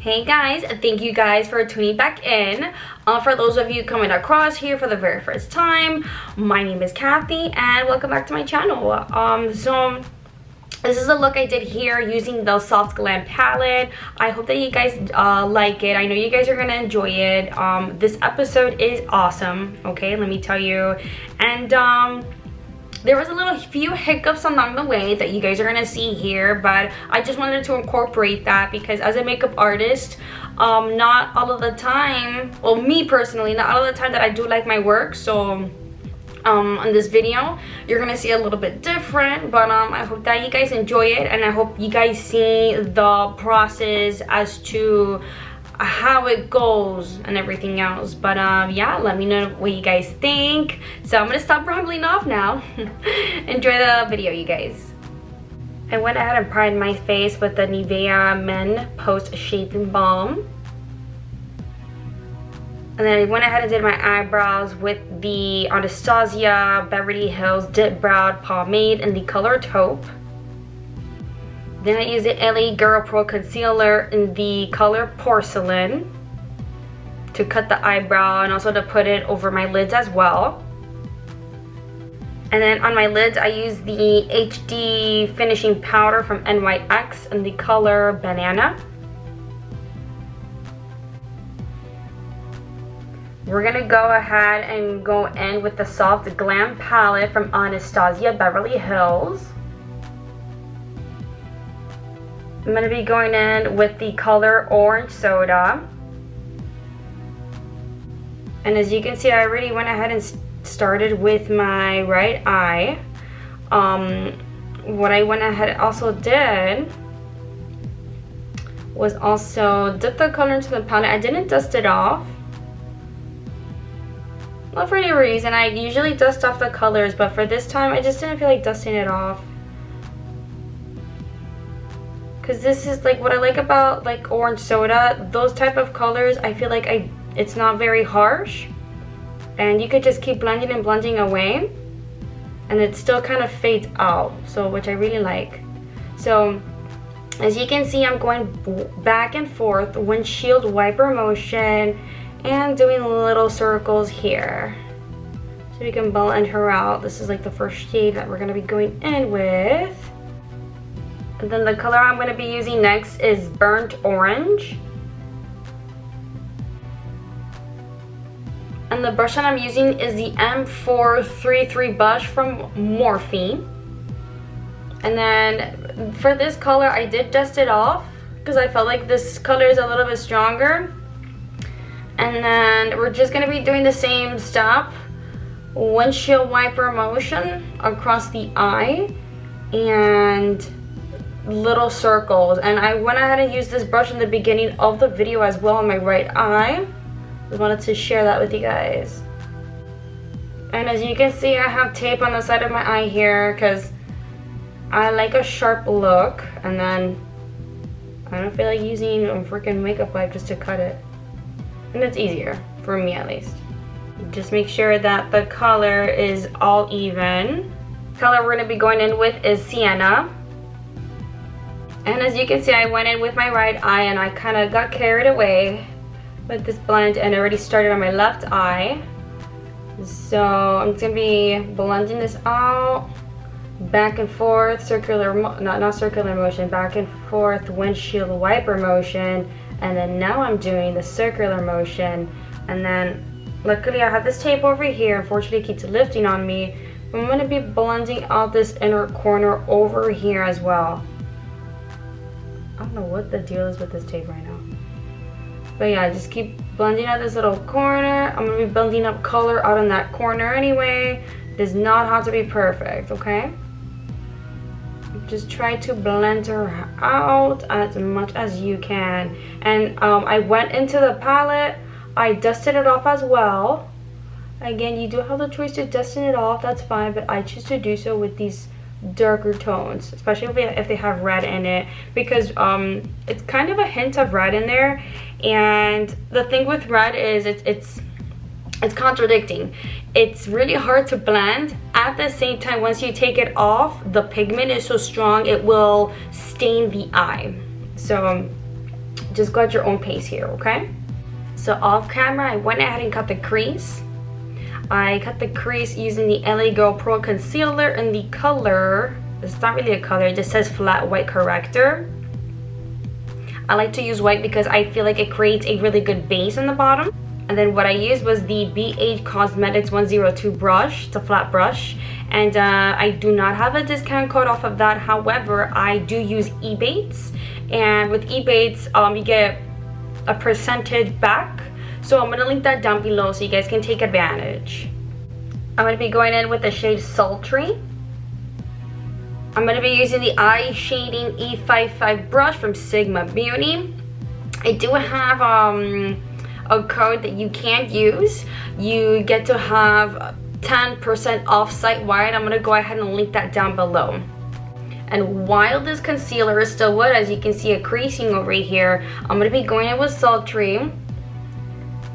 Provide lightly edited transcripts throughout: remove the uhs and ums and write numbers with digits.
Hey guys, thank you guys for tuning back in. For those of you coming across here for the very first time, my name is Kathy and welcome back to my channel. So this is the look I did here using the Soft Glam palette. I hope that you guys like it. I know you guys are gonna enjoy it. This episode is awesome, okay, let me tell you. And there was a few hiccups along the way that you guys are gonna see here, but I just wanted to incorporate that because as a makeup artist, not all of the time, well, me personally, not all of the time that I do like my work. So on this video you're gonna see a little bit different, but I hope that you guys enjoy it, and I hope you guys see the process as to how it goes and everything else. But yeah, let me know what you guys think. So I'm gonna stop rambling off now. Enjoy the video, you guys. I went ahead and primed my face with the Nivea Men Post Shaving Balm, and then I went ahead and did my eyebrows with the Anastasia Beverly Hills Dip Brow Pomade in the color Taupe. Then I used the LA Girl Pro Concealer in the color Porcelain to cut the eyebrow and also to put it over my lids as well. And then on my lids I used the HD Finishing Powder from NYX in the color Banana. We're gonna go ahead and go in with the Soft Glam palette from Anastasia Beverly Hills. I'm going to be going in with the color Orange Soda. And as you can see, I already went ahead and started with my right eye. What I went ahead and also did was also dip the color into the palette. I didn't dust it off. Not for any reason. I usually dust off the colors, but for this time I just didn't feel like dusting it off. Because this is like what I like about like Orange Soda, those type of colors, I feel like it's not very harsh and you could just keep blending and blending away and it still kind of fades out, so which I really like. So as you can see, I'm going back and forth, windshield wiper motion, and doing little circles here so we can blend her out. This is like the first shade that we're going to be going in with. And then the color I'm going to be using next is Burnt Orange. And the brush that I'm using is the M433 brush from Morphe. And then for this color, I did dust it off because I felt like this color is a little bit stronger. And then we're just going to be doing the same step. Windshield wiper motion across the eye and little circles. And I went ahead and used this brush in the beginning of the video as well on my right eye. I wanted to share that with you guys. And as you can see, I have tape on the side of my eye here because I like a sharp look, and then I don't feel like using a freaking makeup wipe just to cut it, and it's easier for me at least. Just make sure that the color is all even. The color we're going to be going in with is Sienna. And as you can see, I went in with my right eye and I kind of got carried away with this blend and already started on my left eye. So I'm just going to be blending this out, back and forth, not circular motion, back and forth, windshield wiper motion. And then now I'm doing the circular motion. And then luckily I have this tape over here. Unfortunately it keeps lifting on me. I'm going to be blending out this inner corner over here as well. I don't know what the deal is with this tape right now. But yeah, just keep blending out this little corner. I'm going to be blending up color out in that corner anyway. It does not have to be perfect, okay? Just try to blend her out as much as you can. And I went into the palette. I dusted it off as well. Again, you do have the choice to dusting it off. That's fine. But I choose to do so with these darker tones, especially if they have red in it, because it's kind of a hint of red in there. And the thing with red is it's contradicting. It's really hard to blend. At the same time, once you take it off, the pigment is so strong it will stain the eye. So just go at your own pace here, okay? So off camera, I went ahead and cut the crease. I cut the crease using the LA Girl Pro Concealer in the color, it's not really a color, it just says Flat White Corrector. I like to use white because I feel like it creates a really good base on the bottom. And then what I used was the BANNANA Cosmetics 102 brush. It's a flat brush. And I do not have a discount code off of that. However, I do use Ebates. And with Ebates, you get a percentage back. So I'm going to link that down below so you guys can take advantage. I'm going to be going in with the shade Sultry. I'm going to be using the eye shading E55 brush from Sigma Beauty. I do have a code that you can use. You get to have 10% off site-wide. I'm going to go ahead and link that down below. And while this concealer is still wet, as you can see a creasing over here, I'm going to be going in with Sultry,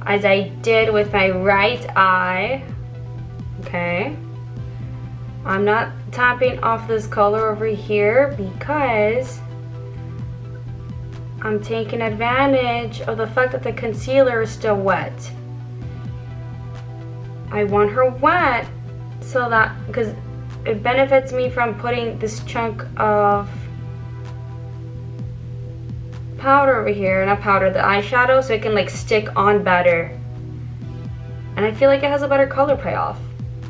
as I did with my right eye. Okay. I'm not tapping off this color over here because I'm taking advantage of the fact that the concealer is still wet. I want her wet so that, because it benefits me from putting this chunk of powder over here, not powder, the eyeshadow, so it can like stick on better. And I feel like it has a better color payoff.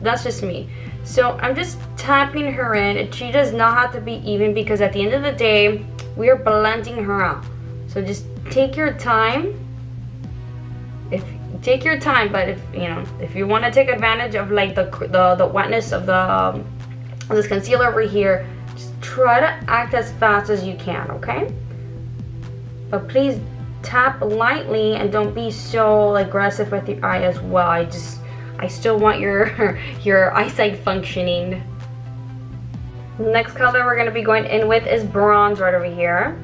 That's just me. So I'm just tapping her in. She does not have to be even because at the end of the day, we are blending her out. So just take your time. Take your time, but if you want to take advantage of like the wetness of this concealer over here, just try to act as fast as you can, okay? But please tap lightly and don't be so aggressive with your eye as well. I still want your eyesight functioning. Next color we're going to be going in with is bronze right over here.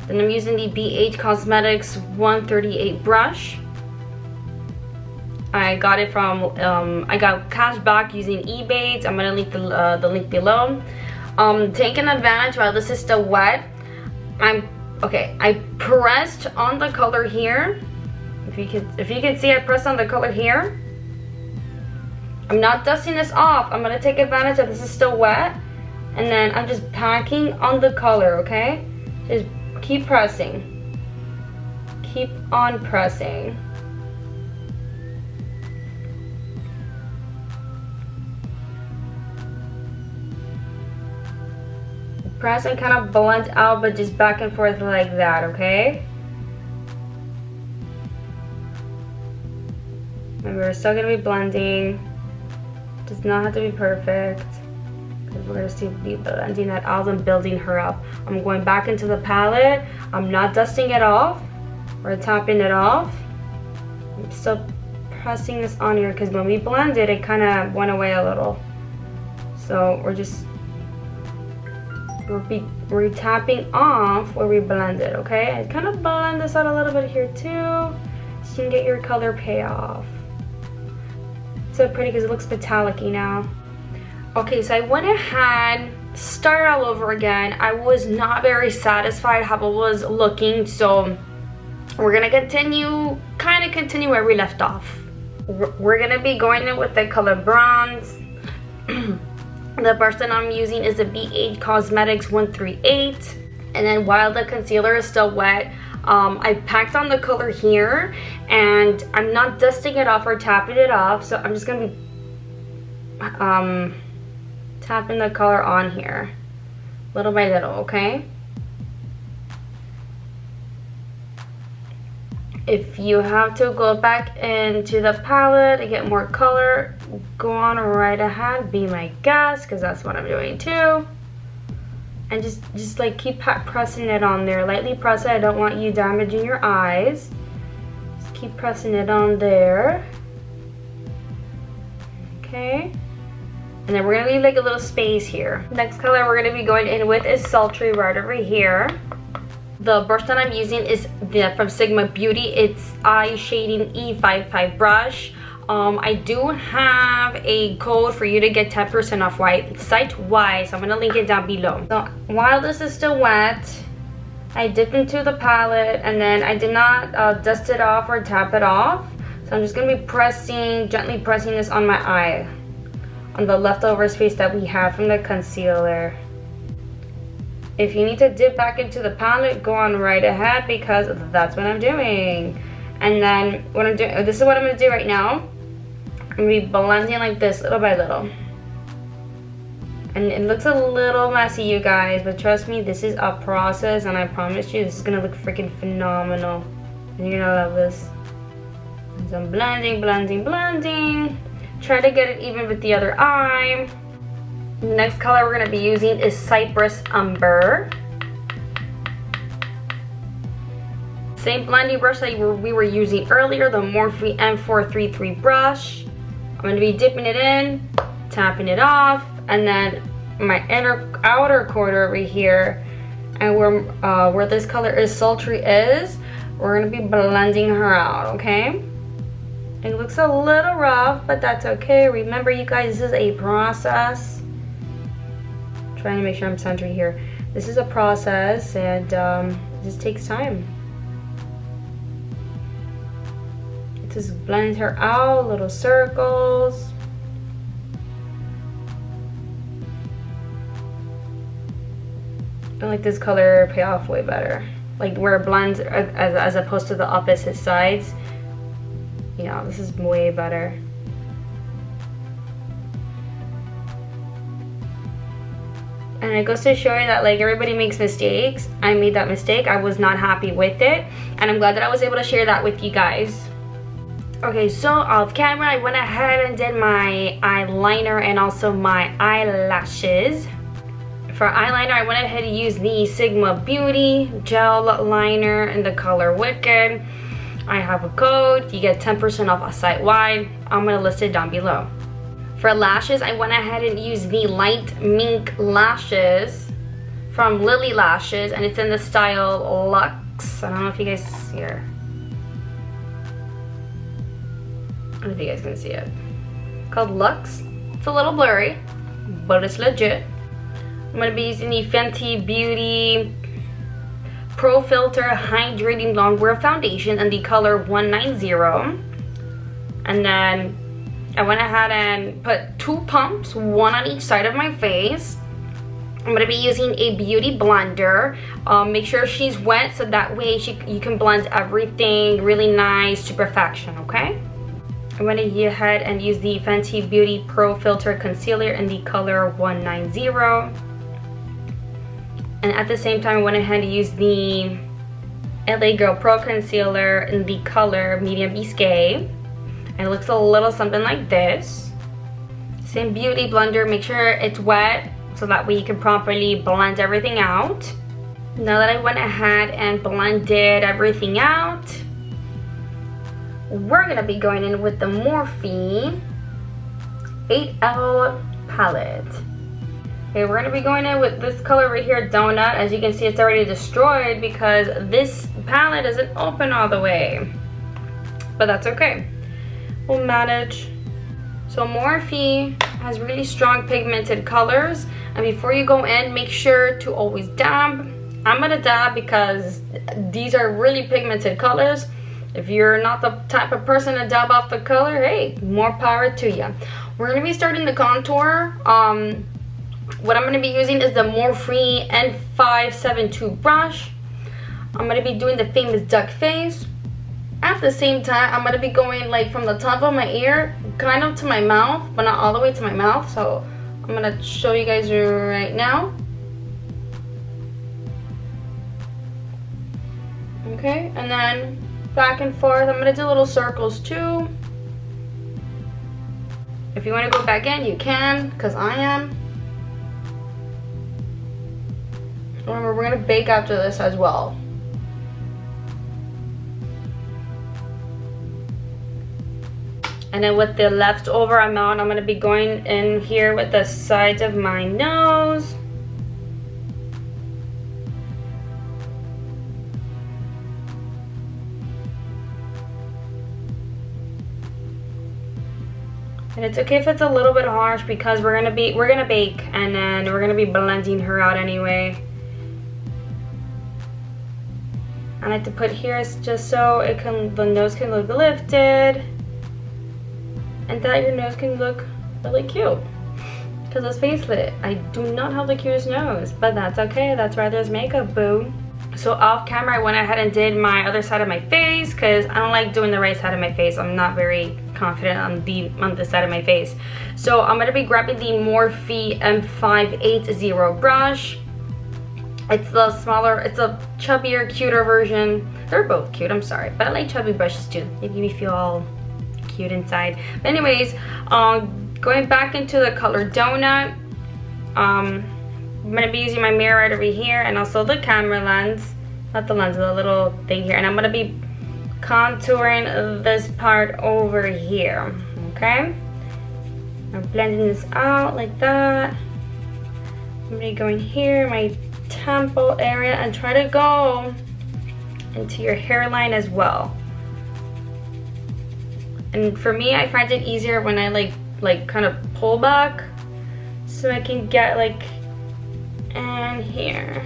Then I'm using the BANNANA Cosmetics 138 brush. I got it from, I got cash back using Ebates. I'm going to link the link below. Taking advantage while this is still wet. I pressed on the color here. If you can see, I pressed on the color here. I'm not dusting this off. I'm gonna take advantage that this is still wet, and then I'm just packing on the color, okay? Just keep pressing. Keep on pressing. Press and kind of blend out, but just back and forth like that, okay? And we're still gonna be blending. Does not have to be perfect, because we're gonna still be blending that out and building her up. I'm going back into the palette. I'm not dusting it off or tapping it off. I'm still pressing this on here because when we blended, it kind of went away a little. So we're tapping off where we blended, okay? I kind of blend this out a little bit here too, so you can get your color payoff. So pretty because it looks metallic-y now. Okay, so I went ahead, started all over again. I was not very satisfied how it was looking, so we're gonna continue where we left off. We're gonna be going in with the color bronze. The brush that I'm using is the BANNANA Cosmetics 138. And then while the concealer is still wet, I packed on the color here, and I'm not dusting it off or tapping it off, so I'm just gonna be tapping the color on here little by little, okay? If you have to go back into the palette and get more color, go on right ahead, be my guest, because that's what I'm doing too. And just like keep pressing it on there, lightly press it. I don't want you damaging your eyes. Just keep pressing it on there. Okay. And then we're gonna leave like a little space here. Next color we're gonna be going in with is Sultry right over here. The brush that I'm using is from Sigma Beauty. It's eye shading E55 brush. I do have a code for you to get 10% off site-wide, so I'm gonna link it down below. So while this is still wet, I dipped into the palette, and then I did not dust it off or tap it off. So I'm just going to be pressing, gently pressing this on my eye, on the leftover space that we have from the concealer. If you need to dip back into the palette, go on right ahead, because that's what I'm doing. And then what I'm doing, this is what I'm going to do right now. I'm going to be blending like this, little by little. And it looks a little messy, you guys, but trust me, this is a process, and I promise you, this is going to look freaking phenomenal. And you're going to love this. So I'm blending, blending, blending. Try to get it even with the other eye. The next color we're going to be using is Cypress Umber. Same blending brush that we were using earlier, the Morphe M433 brush. I'm going to be dipping it in, tapping it off, and then my outer corner over here, and where this color is sultry is, we're going to be blending her out, okay? It looks a little rough, but that's okay. Remember, you guys, this is a process. Trying to make sure I'm centered here. This is a process, and it just takes time. It just blends her out, little circles. I like this color pay off way better. Like where it blends as opposed to the opposite sides. Yeah, this is way better. And it goes to show you that like everybody makes mistakes. I made that mistake. I was not happy with it. And I'm glad that I was able to share that with you guys. Okay, so off camera, I went ahead and did my eyeliner and also my eyelashes. For eyeliner, I went ahead and used the Sigma Beauty gel liner in the color Wicked. I have a code. You get 10% off site-wide. I'm going to list it down below. For lashes, I went ahead and used the Light Mink lashes from Lilly Lashes, and it's in the style Luxe. I don't know if you guys see her. I don't know if you guys can see it. Called Luxe. It's a little blurry, but it's legit. I'm going to be using the Fenty Beauty Pro Filt'r Hydrating Longwear Foundation in the color 190. And then I went ahead and put 2 pumps, 1 on each side of my face. I'm going to be using a beauty blender. Make sure she's wet so that way you can blend everything really nice to perfection, okay? I'm going to go ahead and use the Fenty Beauty Pro Filt'r Concealer in the color 190. And at the same time, I went ahead and used the LA Girl Pro Concealer in the color Medium Biscay. And it looks a little something like this. Same beauty blender, make sure it's wet so that way you can properly blend everything out. Now that I went ahead and blended everything out, we're gonna be going in with the Morphe 8L palette. Okay, we're gonna be going in with this color right here, Donut. As you can see, it's already destroyed because this palette doesn't open all the way. But that's okay. We'll manage. So Morphe has really strong pigmented colors, and before you go in, make sure to always dab. I'm gonna dab because these are really pigmented colors. If you're not the type of person to dab off the color, hey, more power to you. We're gonna be starting the contour. What I'm gonna be using is the Morphe N572 brush. I'm gonna be doing the famous duck face. At the same time, I'm gonna be going like from the top of my ear, kind of to my mouth, but not all the way to my mouth. So I'm gonna show you guys right now. Okay, and then back and forth. I'm gonna do little circles too. If you wanna go back in, you can, because I am. Remember, we're gonna bake after this as well. And then with the leftover amount, I'm gonna be going in here with the sides of my nose. And it's okay if it's a little bit harsh because we're gonna bake, and then we're gonna be blending her out anyway. I like to put here just so the nose can look lifted and that your nose can look really cute. Because let's face it, I do not have the cutest nose, but that's okay. That's why there's makeup, boo. So off camera, I went ahead and did my other side of my face because I don't like doing the right side of my face. I'm not very confident on this side of my face. So I'm gonna be grabbing the Morphe M580 brush. It's the smaller, it's a chubbier, cuter version. They're both cute, I'm sorry, but I like chubby brushes too. They make me feel all cute inside. But anyways, going back into the color Donut, I'm gonna be using my mirror right over here and also the camera lens, not the lens, the little thing here, and I'm gonna be contouring this part over here, okay? I'm blending this out like that. I'm gonna be going here, my temple area, and try to go into your hairline as well. And for me, I find it easier when I like kind of pull back so I can get like and here.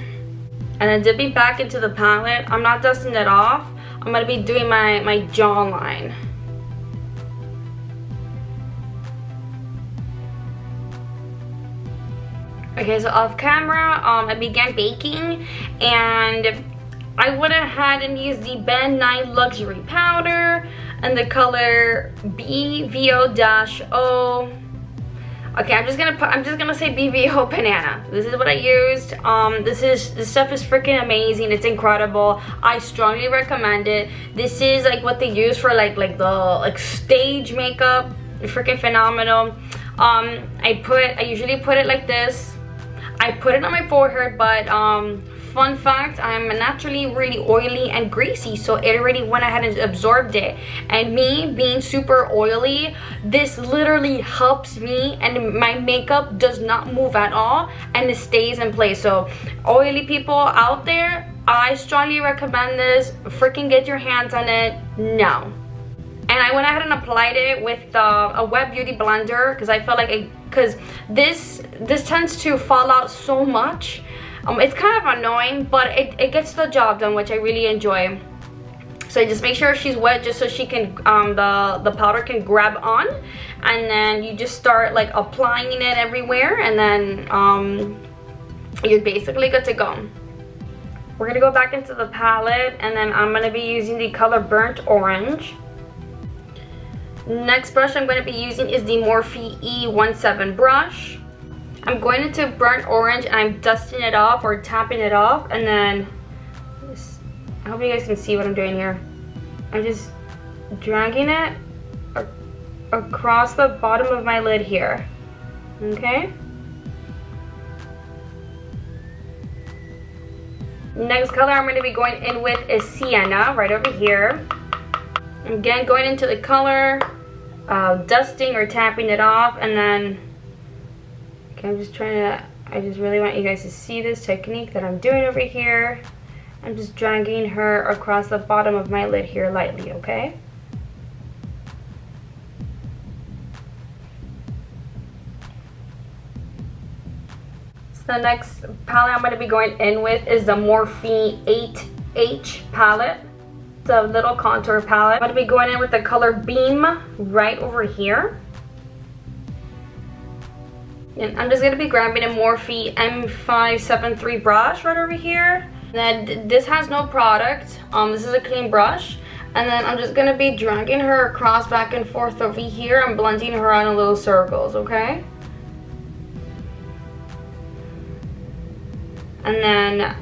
And then dipping back into the palette, I'm not dusting it off. I'm gonna be doing my jawline. Okay, so off camera, I began baking and I went ahead and used the BANNANA Luxury Powder and the color BVO-O. Okay, I'm just gonna say BVO Banana. This is what I used. This stuff is freaking amazing. It's incredible. I strongly recommend it. This is like what they use for like the stage makeup. Freaking phenomenal. I usually put it like this. I put it on my forehead, but fun fact, I'm naturally really oily and greasy, so it already went ahead and absorbed it. And me being super oily, this literally helps me, and my makeup does not move at all and it stays in place. So oily people out there, I strongly recommend this. Freaking get your hands on it now. And I went ahead and applied it with a wet beauty blender because I felt like because this tends to fall out so much. It's kind of annoying, but it gets the job done, which I really enjoy. So just make sure she's wet just so she can the powder can grab on, and then you just start like applying it everywhere, and then you're basically good to go. We're gonna go back into the palette, and then I'm gonna be using the color Burnt Orange. Next brush I'm going to be using is the Morphe E17 brush. I'm going into Burnt Orange and I'm dusting it off or tapping it off, and then I hope you guys can see what I'm doing here. I'm just dragging it across the bottom of my lid here. Okay? Next color I'm going to be going in with is Sienna, right over here. Again, going into the color, dusting or tapping it off, and then okay, I just really want you guys to see this technique that I'm doing over here. I'm just dragging her across the bottom of my lid here lightly, okay? So the next palette I'm going to be going in with is the Morphe 8H palette. It's a little contour palette. I'm going to be going in with the color Beam right over here. And I'm just going to be grabbing a Morphe M573 brush right over here. And then this has no product. This is a clean brush. And then I'm just going to be dragging her across back and forth over here and blending her out in little circles, okay? And then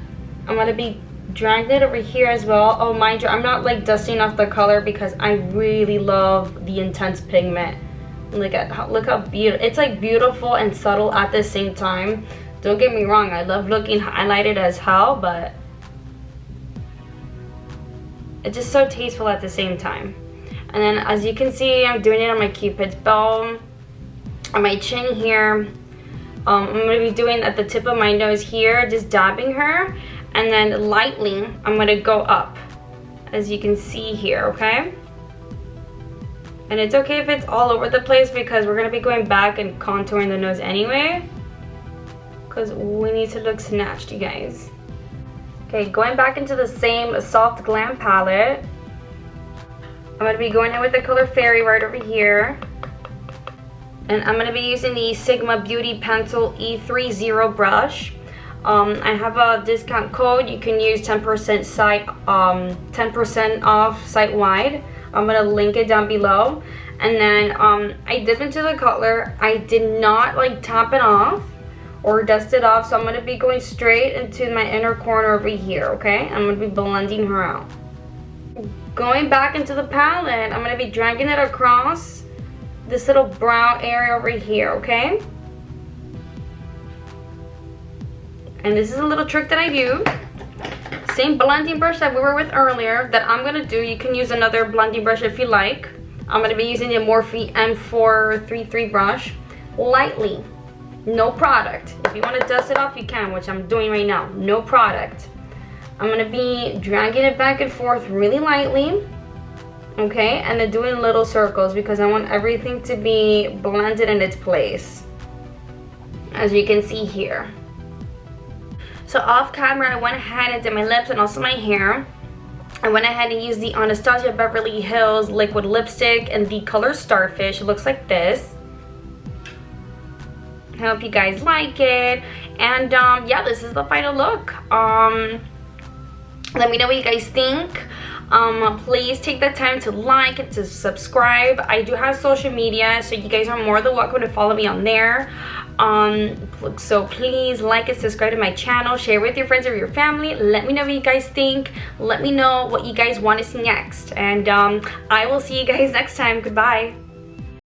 I'm going to be dragging it over here as well. Oh, mind you, I'm not like dusting off the color because I really love the intense pigment. Look how beautiful. It's like beautiful and subtle at the same time. Don't get me wrong, I love looking highlighted as hell, but it's just so tasteful at the same time. And then as you can see, I'm doing it on my Cupid's bow, on my chin here. I'm going to be doing at the tip of my nose here, just dabbing her, and then lightly I'm going to go up, as you can see here, okay? And it's okay if it's all over the place because we're going to be going back and contouring the nose anyway, because we need to look snatched, you guys. Okay, going back into the same soft Glam palette. I'm going to be going in with the color Fairy right over here. And I'm going to be using the Sigma Beauty Pencil E30 brush. I have a discount code. You can use 10% off site-wide. I'm going to link it down below. And then I dip into the color. I did not like tap it off or dust it off. So I'm going to be going straight into my inner corner over here, okay? I'm going to be blending her out. Going back into the palette, I'm going to be dragging it across this little brow area over here, okay? And this is a little trick that I do. Same blending brush that we were with earlier that I'm going to do. You can use another blending brush if you like. I'm going to be using the Morphe M433 brush. Lightly. No product. If you want to dust it off, you can, which I'm doing right now. No product. I'm going to be dragging it back and forth really lightly. Okay, and then doing little circles because I want everything to be blended in its place. As you can see here. So off camera, I went ahead and did my lips and also my hair. I went ahead and used the Anastasia Beverly Hills liquid lipstick in the color Starfish. It looks like this. I hope you guys like it. And yeah, this is the final look. Let me know what you guys think. Please take the time to like and to subscribe. I do have social media, so you guys are more than welcome to follow me on there. So please like and subscribe to my channel. Share with your friends or your family. Let me know what you guys think. Let me know what you guys want to see next. And I will see you guys next time. Goodbye.